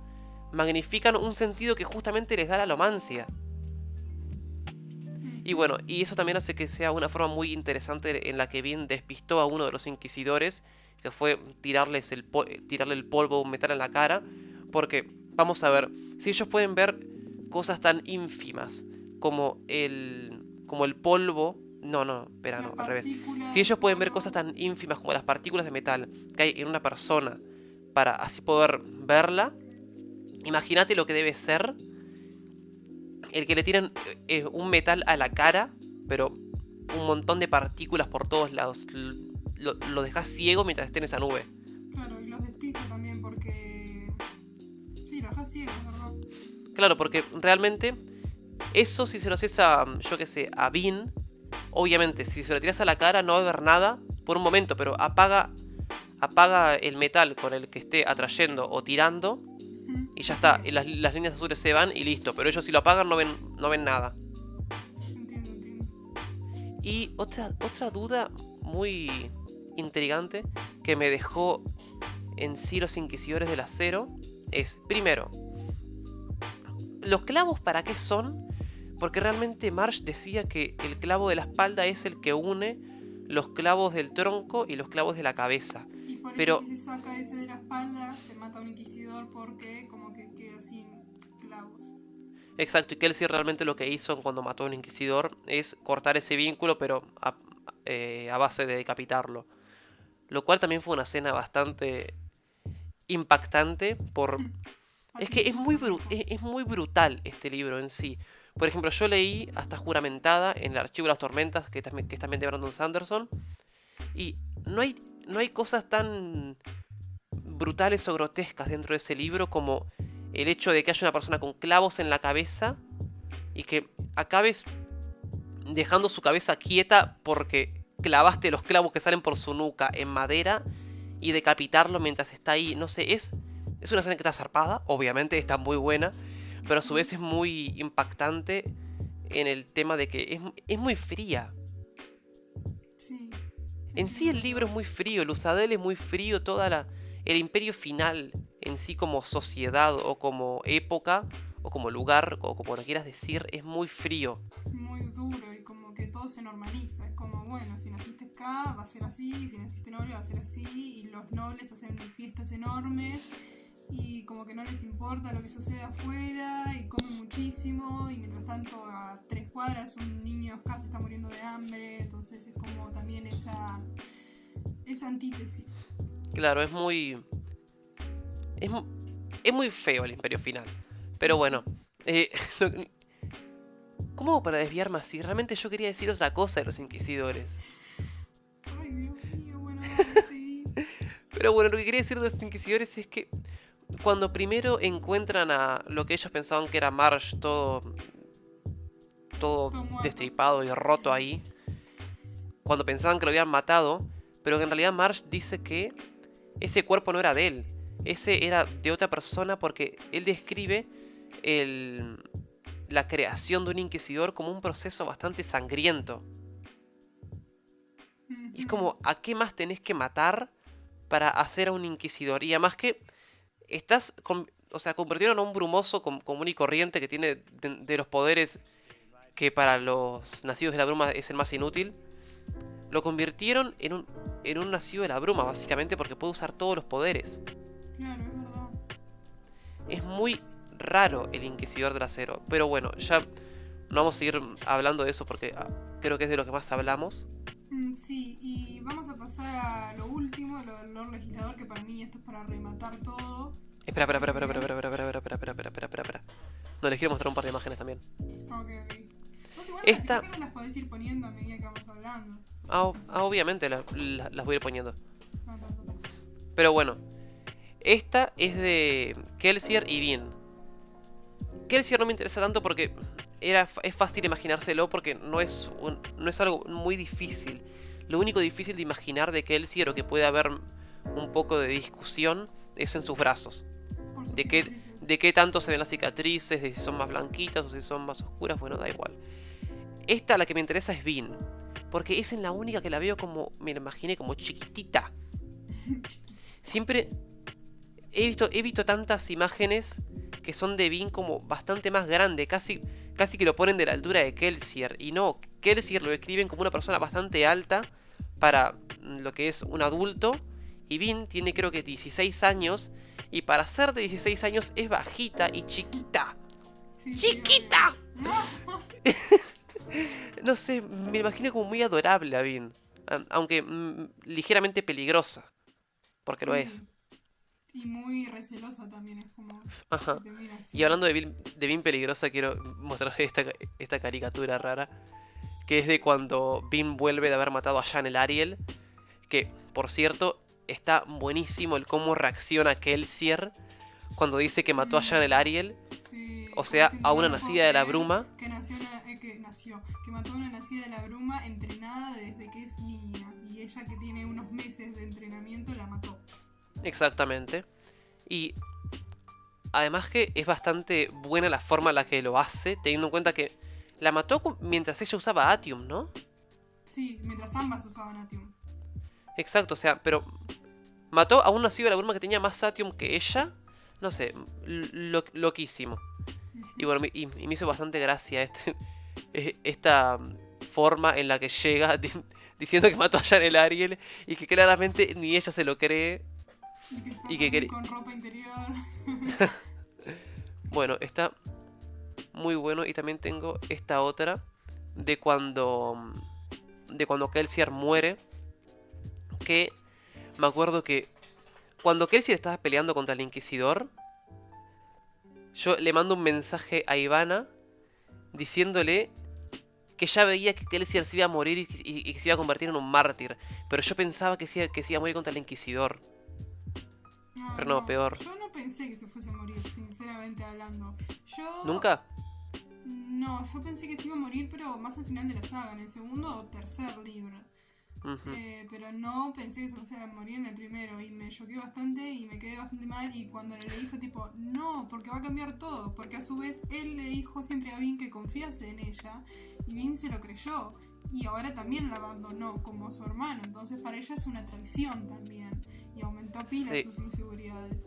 S2: magnifican un sentido que justamente les da la alomancia. Y bueno, y eso también hace que sea una forma muy interesante en la que bien despistó a uno de los inquisidores, que fue tirarle el polvo de un metal en la cara, porque vamos a ver, si ellos pueden ver cosas tan ínfimas como el polvo, no, espera,
S1: Las
S2: no, al revés.
S1: partículas
S2: Si
S1: del
S2: ellos pueden ver
S1: polvo.
S2: cosas tan ínfimas como las partículas de metal que hay en una persona para así poder verla, imagínate lo que debe ser el que le tiran un metal a la cara, pero un montón de partículas por todos lados. Lo dejas ciego mientras esté en esa nube.
S1: Claro, y los despista también porque. Sí, los deja ciegos, ¿verdad?
S2: Claro, porque realmente eso si se lo haces a, yo que sé, a Bean, obviamente si se lo tiras a la cara no va a ver nada por un momento, pero apaga el metal con el que esté atrayendo o tirando y ya está. Y las líneas azules se van y listo. Pero ellos si lo apagan no ven nada.
S1: Entiendo.
S2: Y otra duda muy intrigante que me dejó en sí los inquisidores del acero es, primero, ¿los clavos para qué son? Porque realmente Marge decía que el clavo de la espalda es el que une los clavos del tronco y los clavos de la cabeza.
S1: Y por eso
S2: Pero,
S1: si se saca ese de la espalda, se mata a un inquisidor porque como que queda sin clavos.
S2: exacto, y Kelsey realmente lo que hizo cuando mató a un inquisidor es cortar ese vínculo, pero a base de decapitarlo. Lo cual también fue una escena bastante impactante por... Es que
S1: Patilloso,
S2: es muy brutal este libro en sí. Por ejemplo, yo leí hasta juramentada en el Archivo de las Tormentas, que es también de Brandon Sanderson, y no hay cosas tan brutales o grotescas dentro de ese libro como el hecho de que haya una persona con clavos en la cabeza y que acabes dejando su cabeza quieta porque clavaste los clavos que salen por su nuca en madera y decapitarlo mientras está ahí. No sé, es una escena que está zarpada, obviamente está muy buena, pero a su vez es muy impactante en el tema de que es muy fría.
S1: Sí.
S2: En sí el libro es muy frío, Luthadel es muy frío, el imperio final en sí como sociedad o como época o como lugar o como lo quieras decir es muy frío.
S1: Muy duro y como que todo se normaliza. Es como, bueno, si naciste acá va a ser así, si naciste noble va a ser así, y los nobles hacen fiestas enormes y como que no les importa lo que sucede afuera y comen muchísimo y mientras tanto a 3 cuadras un niño acá se está muriendo de hambre, entonces es como también esa antítesis.
S2: Claro, es muy... Es, es muy feo el Imperio Final. Pero bueno, lo que- ¿cómo hago para desviarme así? Realmente yo quería decir otra cosa de los Inquisidores.
S1: Ay, Dios mío, bueno, dale, seguí.
S2: Pero bueno, lo que quería decir de los Inquisidores es que cuando primero encuentran a lo que ellos pensaban que era Marge todo
S1: Todo muerto.
S2: destripado y roto ahí, cuando pensaban que lo habían matado, pero que en realidad Marge dice que ese cuerpo no era de él, ese era de otra persona porque él describe la creación de un inquisidor como un proceso bastante sangriento. Y es como, ¿a qué más tenés que matar para hacer a un inquisidor? Y además que o sea, convirtieron a un brumoso común y corriente que tiene de los poderes que para los nacidos de la bruma es el más inútil. Lo convirtieron en un nacido de la bruma, básicamente, porque puede usar todos los poderes.
S1: Claro, es verdad.
S2: Es muy raro el Inquisidor del Acero. Pero bueno, ya no vamos a seguir hablando de eso porque creo que es de lo que más hablamos.
S1: Sí, y vamos a pasar a lo último, lo del Lord Legislador, que para mí esto es para rematar todo.
S2: Espera. No, les quiero mostrar un par de imágenes también.
S1: Ok. Pues igual
S2: Esta-
S1: las imágenes las podés ir poniendo a medida que vamos hablando.
S2: Obviamente las voy a ir poniendo.
S1: Ta.
S2: Pero bueno, esta es de Kelsier y Vin. Kelsier no me interesa tanto porque es fácil imaginárselo porque no es algo muy difícil. Lo único difícil de imaginar de Kelsier o que puede haber un poco de discusión es en sus brazos.
S1: Por sus
S2: De
S1: cicatrices.
S2: qué tanto se ven las cicatrices, de si son más blanquitas o si son más oscuras, bueno, da igual. Esta, la que me interesa es Vin, porque es en la única que la veo como, me la imaginé como chiquitita. Siempre he visto tantas imágenes que son de Vin como bastante más grande, casi que lo ponen de la altura de Kelsier. Y no, Kelsier lo describen como una persona bastante alta para lo que es un adulto. Y Vin tiene creo que 16 años. Y para ser de 16 años es bajita y chiquita.
S1: Sí,
S2: ¡Chiquita!
S1: obvio.
S2: No sé, me imagino como muy adorable a Vin. Aunque ligeramente peligrosa. Porque lo
S1: Sí.
S2: es.
S1: Y muy recelosa también, es como
S2: Ajá.
S1: que te mira así.
S2: Y hablando de Vin peligrosa, quiero mostrar esta caricatura rara. Que es de cuando Vin vuelve de haber matado a Jean el Ariel. Que, por cierto, está buenísimo el cómo reacciona Kelsier cuando dice que mató a Jean el Ariel.
S1: Sí,
S2: O
S1: como
S2: sea,
S1: diciendo,
S2: a una
S1: no puedo
S2: nacida de la
S1: creer
S2: bruma.
S1: Que mató a una nacida de la bruma entrenada desde que es niña. Y ella que tiene unos meses de entrenamiento la mató.
S2: Exactamente. Y además que es bastante buena la forma en la que lo hace, teniendo en cuenta que la mató mientras ella usaba Atium, ¿no?
S1: Sí, mientras ambas usaban Atium.
S2: Exacto, o sea, pero mató a un nacido de la bruma que tenía más Atium que ella. No sé, loquísimo. Y bueno, y me hizo bastante gracia esta forma en la que llega diciendo que mató a Jean el Ariel y que claramente ni ella se lo cree.
S1: Y
S2: Y
S1: que
S2: que
S1: está con ropa interior.
S2: Bueno, está muy bueno. Y también tengo esta otra de cuando Kelsier muere. Que me acuerdo que cuando Kelsier estaba peleando contra el Inquisidor, yo le mando un mensaje a Ivana diciéndole que ya veía que Kelsier se iba a morir y que se iba a convertir en un mártir. Pero yo pensaba que se iba a morir contra el Inquisidor. Pero no, peor.
S1: Yo no pensé que se fuese a morir, sinceramente hablando.
S2: ¿Nunca?
S1: No, yo pensé que se iba a morir, pero más al final de la saga, en el segundo o tercer libro.
S2: Ujú.
S1: Pero no pensé que se fuese a morir en el primero. Y me choqué bastante y me quedé bastante mal. Y cuando lo leí fue tipo, no, porque va a cambiar todo. Porque a su vez él le dijo siempre a Vin que confiase en ella. Y Vin se lo creyó. Y ahora también la abandonó como su hermano. Entonces para ella es una traición también. Y aumentó pila
S2: Sí.
S1: sus inseguridades.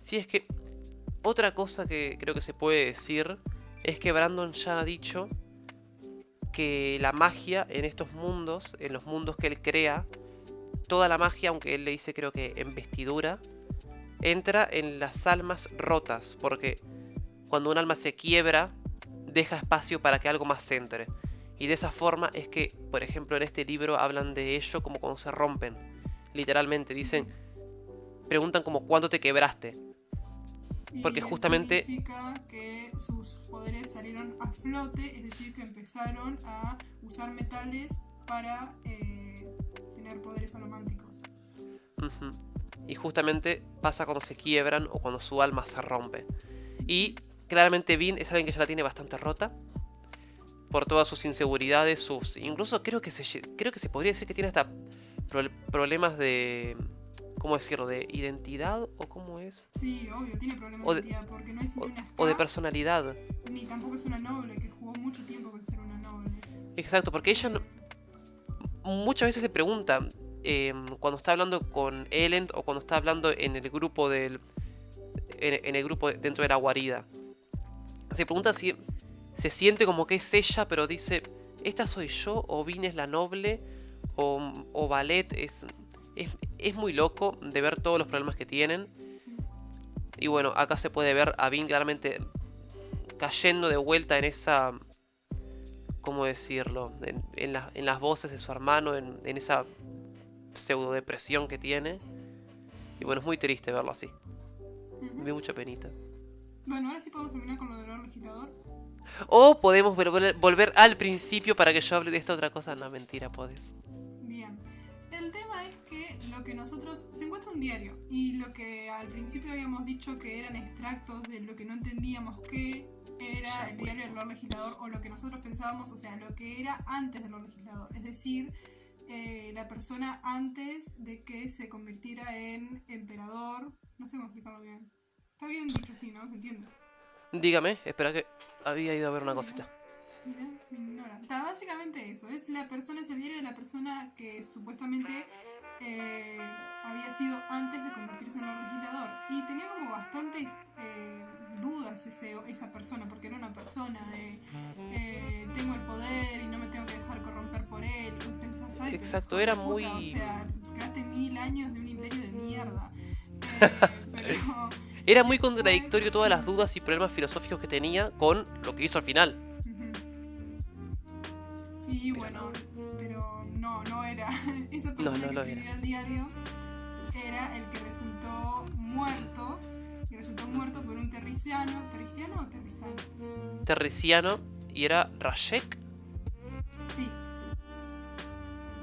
S2: Sí, es que otra cosa que creo que se puede decir es que Brandon ya ha dicho que la magia en estos mundos, en los mundos que él crea, toda la magia, aunque él le dice creo que en vestidura, entra en las almas rotas, porque cuando un alma se quiebra, deja espacio para que algo más entre. Y de esa forma es que, por ejemplo, en este libro hablan de ello como cuando se rompen. Literalmente dicen, preguntan como ¿cuándo te quebraste? Porque
S1: Y eso
S2: justamente,
S1: significa que sus poderes salieron a flote, es decir, que empezaron a usar metales para tener poderes alománticos.
S2: ujú, y justamente pasa cuando se quiebran o cuando su alma se rompe. Y claramente Vin es alguien que ya la tiene bastante rota por todas sus inseguridades, incluso creo que se podría decir que tiene hasta problemas de, ¿cómo decirlo? De identidad o cómo es,
S1: Sí, obvio, tiene problemas
S2: o
S1: de
S2: de,
S1: identidad porque no es ni
S2: o,
S1: una
S2: o de
S1: ska,
S2: personalidad.
S1: ni tampoco es una noble, que jugó mucho tiempo con ser una noble.
S2: Exacto, porque ella muchas veces se pregunta cuando está hablando con Elend o cuando está hablando en el grupo en el grupo dentro de la guarida. Se pregunta si se siente como que es ella, pero dice, ¿esta soy yo? ¿O Vin es la noble? ¿O Ballet? Es muy loco de ver todos los problemas que tienen.
S1: Sí.
S2: Y bueno, acá se puede ver a Vin claramente cayendo de vuelta en esa... ¿Cómo decirlo? En las voces de su hermano, en esa pseudo depresión que tiene. Y bueno, es muy triste verlo así. Me dio mucha penita.
S1: Bueno, ahora sí podemos terminar con lo del Lord Legislador.
S2: O podemos volver al principio para que yo hable de esta otra cosa. No, mentira, podés.
S1: Bien. El tema es que lo que nosotros... Se encuentra un diario y lo que al principio habíamos dicho que eran extractos de lo que no entendíamos que era el diario del Lord Legislador, o lo que nosotros pensábamos, o sea, lo que era antes del Lord Legislador. Es decir, la persona antes de que se convirtiera en emperador. No sé cómo explicarlo bien. Está bien dicho así, ¿no? ¿Se entiende?
S2: Dígame, espera que había ido a ver una cosita.
S1: Mira, me ignora. Está básicamente eso. Es la persona, es el diario de la persona que supuestamente había sido antes de convertirse en Lord Legislador. Y tenía como bastantes dudas esa persona, porque era una persona de tengo el poder y no me tengo que dejar corromper por él. Y vos pensás, ay,
S2: Exacto,
S1: pero hijo
S2: era
S1: de puta,
S2: muy...
S1: o sea, creaste 1000 años de un imperio de mierda. Pero
S2: Era muy
S1: después,
S2: contradictorio todas las dudas y problemas filosóficos que tenía con lo que hizo al final.
S1: Y bueno, pero no era. Esa persona
S2: No
S1: que
S2: lo
S1: escribió
S2: era.
S1: el diario era el que resultó muerto. Y resultó muerto por un terriciano. ¿Terriciano o terrizano?
S2: Terriciano y era Rashek.
S1: Sí,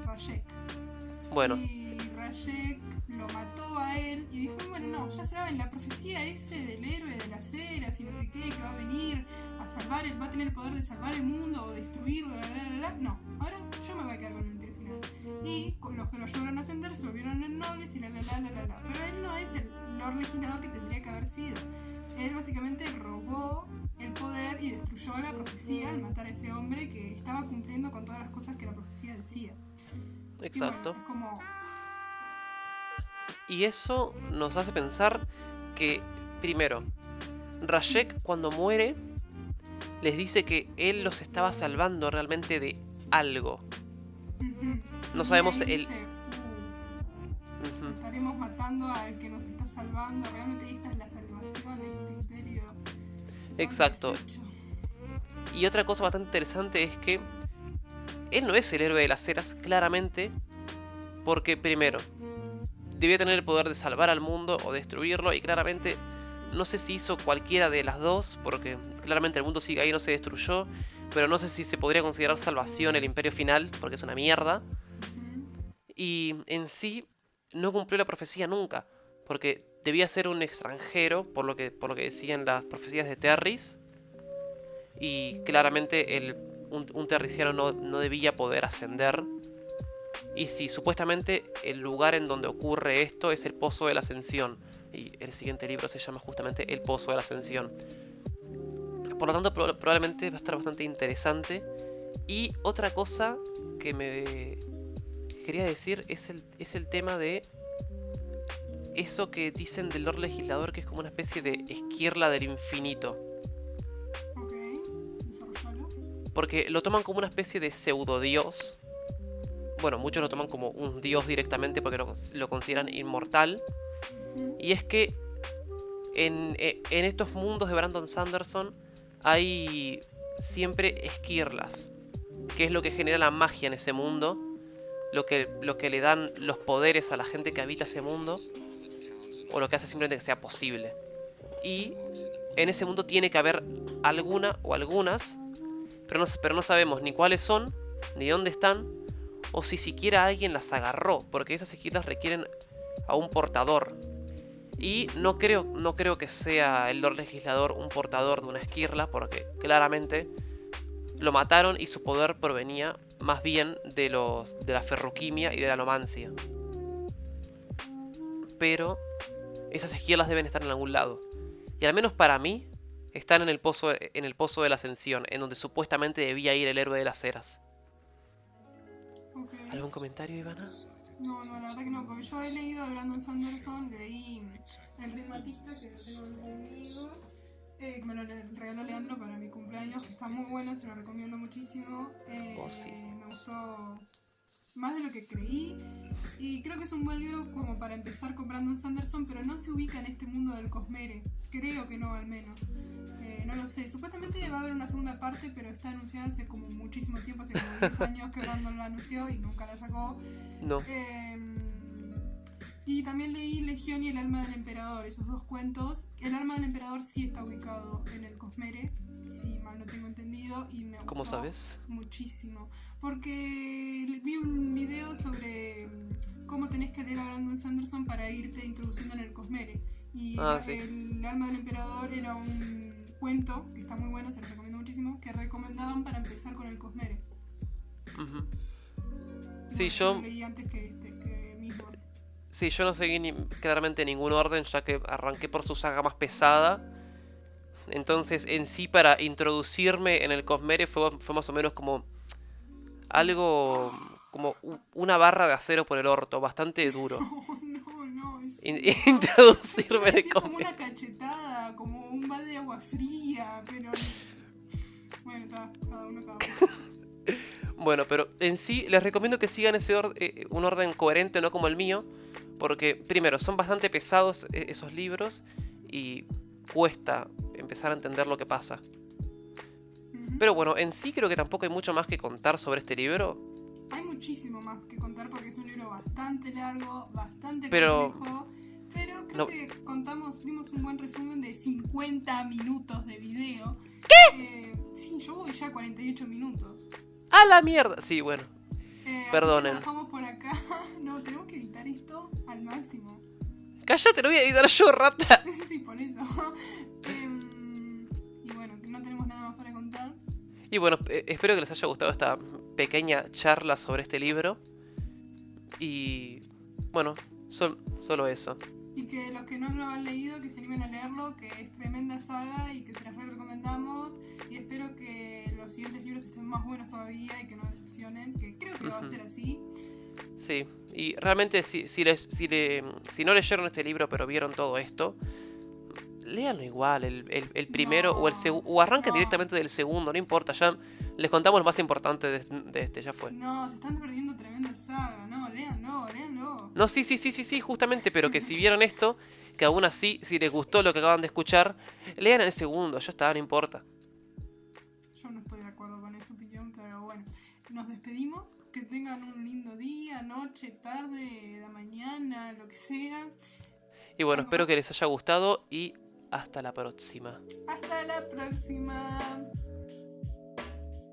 S1: Rashek.
S2: Bueno,
S1: Y Rashek lo mató a él y dijo, bueno, no, ya saben, la profecía ese del héroe de las eras y no sé qué, que va a venir a salvar, va a tener el poder de salvar el mundo o destruirlo, no, ahora yo me voy a quedar con el imperio final. Y con los que lo ayudaron a ascender se volvieron en nobles y pero él no es el Lord Legislador que tendría que haber sido. Él básicamente robó el poder y destruyó la profecía al matar a ese hombre que estaba cumpliendo con todas las cosas que la profecía decía.
S2: exacto.
S1: Y bueno, es como...
S2: Y eso nos hace pensar que, primero, Rashek cuando muere les dice que él los estaba salvando realmente de algo. No sabemos
S1: y ahí
S2: el...
S1: dice, estaremos matando al que nos está salvando. Realmente esta es la salvación de este imperio.
S2: Exacto. Y otra cosa bastante interesante es que él no es el héroe de las eras, claramente, porque primero, debía tener el poder de salvar al mundo o destruirlo, y claramente no sé si hizo cualquiera de las dos, porque claramente el mundo sigue ahí, no se destruyó, pero no sé si se podría considerar salvación el imperio final, porque es una mierda. Y en sí no cumplió la profecía nunca, porque debía ser un extranjero, por lo que decían las profecías de Terris, y claramente un terriciano no debía poder ascender. Y si supuestamente el lugar en donde ocurre esto es el Pozo de la Ascensión, y el siguiente libro se llama justamente El Pozo de la Ascensión. Por lo tanto, probablemente va a estar bastante interesante. Y otra cosa que me quería decir es el tema de eso que dicen del Lord Legislador, que es como una especie de esquirla del infinito.
S1: Ok, desarrollalo.
S2: Porque lo toman como una especie de pseudo dios. Bueno, muchos lo toman como un dios directamente porque lo consideran inmortal. Y es que en estos mundos de Brandon Sanderson hay siempre esquirlas, que es lo que genera la magia en ese mundo, lo que le dan los poderes a la gente que habita ese mundo, o lo que hace simplemente que sea posible. Y en ese mundo tiene que haber alguna o algunas, pero no sabemos ni cuáles son, ni dónde están, o si siquiera alguien las agarró, porque esas esquirlas requieren a un portador. Y no creo que sea el Lord Legislador un portador de una esquirla, porque claramente lo mataron y su poder provenía más bien de la ferroquimia y de la alomancia. Pero esas esquirlas deben estar en algún lado. Y al menos para mí, están en el pozo de la Ascensión, en donde supuestamente debía ir el héroe de las eras.
S1: Okay.
S2: ¿Algún comentario, Ivana?
S1: No, la verdad que no, porque yo he leído a Brandon Sanderson, leí El Ritmatista, que lo tengo conmigo, que me lo regaló Leandro para mi cumpleaños, que está muy bueno, se lo recomiendo muchísimo.
S2: Sí.
S1: Me gustó más de lo que creí, y creo que es un buen libro como para empezar con Brandon Sanderson, pero no se ubica en este mundo del Cosmere, creo que no, al menos. No lo sé, supuestamente va a haber una segunda parte, pero está anunciada hace como muchísimo tiempo, hace como 10 años que Brandon la anunció y nunca la sacó.
S2: No.
S1: Y también leí Legión y el alma del emperador, esos dos cuentos. El alma del emperador sí está ubicado en el Cosmere, si mal no tengo entendido, y me gustó.
S2: ¿Cómo sabes?
S1: Muchísimo, porque vi un video sobre cómo tenés que leer a Brandon Sanderson para irte introduciendo en el Cosmere. Y
S2: Sí.
S1: el alma del emperador era un cuento que está muy bueno, se lo recomiendo muchísimo, que recomendaban para empezar con el Cosmere.
S2: Sí,
S1: bueno, yo lo leí antes que mismo.
S2: Sí, yo no seguí claramente ningún orden, ya que arranqué por su saga más pesada. Entonces, en sí, para introducirme en el Cosmere fue más o menos como algo, como una barra de acero por el orto, bastante duro.
S1: No, es
S2: Introducirme en el
S1: como
S2: Cosmere.
S1: una cachetada, como un balde de agua fría, pero bueno, está, cada uno.
S2: Bueno, pero en sí les recomiendo que sigan un orden coherente, no como el mío, porque primero son bastante pesados esos libros y cuesta empezar a entender lo que pasa. Pero bueno, en sí creo que tampoco hay mucho más que contar sobre este libro.
S1: Hay muchísimo más que contar porque es un libro bastante largo, bastante complejo, pero creo que dimos un buen resumen de 50 minutos de video. ¿Qué? Sí, yo voy ya a 48 minutos.
S2: ¡A la mierda! Sí, bueno. Perdonen.
S1: Así que lo dejamos por acá. No, tenemos que editar esto al máximo.
S2: ¡Cállate! Lo voy a editar yo, rata.
S1: Sí, por eso. Y bueno, no tenemos nada más para contar.
S2: Y bueno, espero que les haya gustado esta pequeña charla sobre este libro. Y bueno, solo eso.
S1: Y que los que no lo han leído, que se animen a leerlo, que es tremenda saga y que se las recomendamos. Y espero que los siguientes libros estén más buenos todavía y que no decepcionen, que creo que va a ser así.
S2: Sí, y realmente si no leyeron este libro pero vieron todo esto, léanlo igual, el primero o el segundo, o arranquen directamente del segundo, no importa, ya les contamos lo más importante de este, ya fue.
S1: No, se están perdiendo tremenda saga, no, léanlo.
S2: No, sí, justamente, pero que si vieron esto, que aún así, si les gustó lo que acaban de escuchar, lean el segundo, ya está, no importa.
S1: Yo no estoy de acuerdo con esa opinión, pero bueno, nos despedimos, que tengan un lindo día, noche, tarde, la mañana, lo que sea.
S2: Y bueno, espero que les haya gustado y hasta la próxima.
S1: Hasta la próxima.